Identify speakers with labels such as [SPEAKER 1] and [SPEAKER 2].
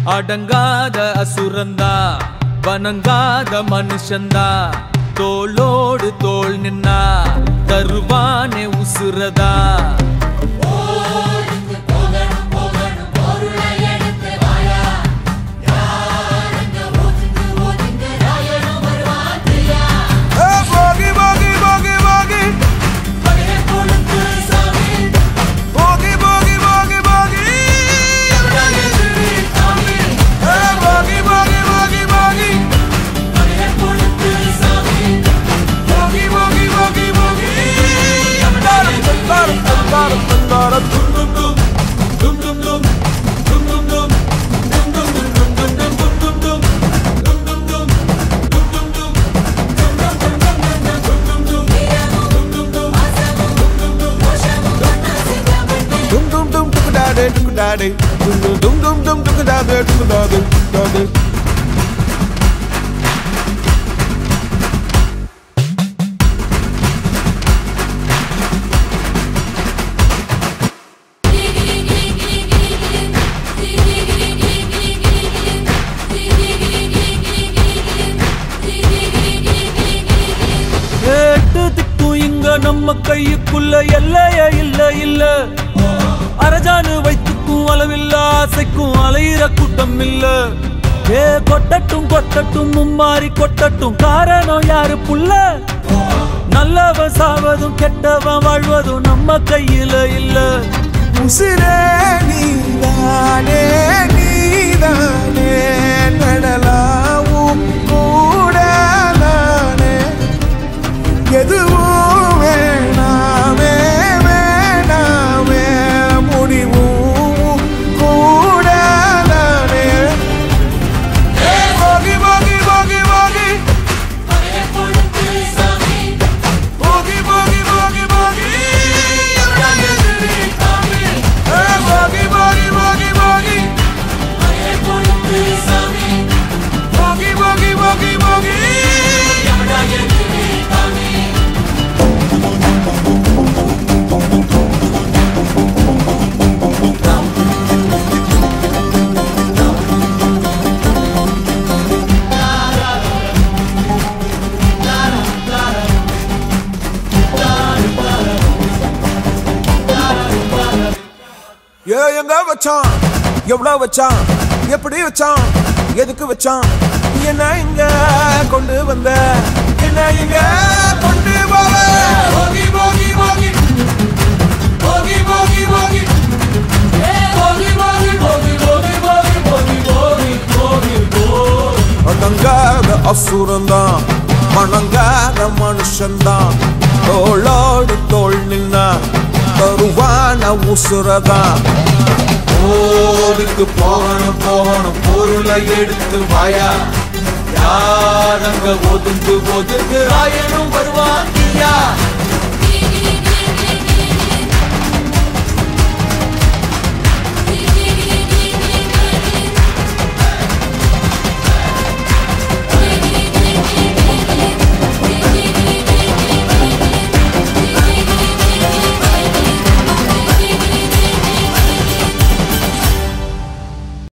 [SPEAKER 1] அடங்காத அசுரந்தா வணங்காத மனுஷந்தா தோளோடு தோள் நின்னா தருவானே உசுரதா நம்ம கையுக்குள்ள எல்லையே இல்ல இல்ல அரஜானு வைத்துக்கும் அளவில்ல ஆசைக்கும் அலையிற கூட்டம் இல்ல ஏ கொட்டட்டும் கொட்டட்டும் மும்மாறி கொட்டட்டும் காரணம் யாரு புள்ள நல்லவன் சாவதும் கெட்டவன் வாழ்வதும் நம்ம கையில இல்ல
[SPEAKER 2] உசிரே நீதானே நீதானே நடலாவும் கூட நானே எதுவும் வேணாமே வேணாமே முடிவும் கூட நானே போகி போகி போகி போகி போகி போகி போகி போகி போகி போகி போகி போகி போகி போகி போகி எங்க வச்சான் எவ்வளவு வச்சான் எப்படி வச்சான் எதுக்கு வச்சான் என்ன இங்க கொண்டு வந்த என்ன இங்க கொண்டு போவ போகி போகி போகி போகி போகி போகி போகி போகி போகி போகி போகி போகி போகி போகி அடங்காத அசுரந்தான் வணங்காத மனுஷன்தான் தோளோடு தோள் நின்னா தருவான உசுரதான் ஓடுக்கு போகணும் போகணும் பொருளை எடுத்து வாயா யாரங்க ஒதுங்கு ஒதுங்கு ஆயனும் வருவான்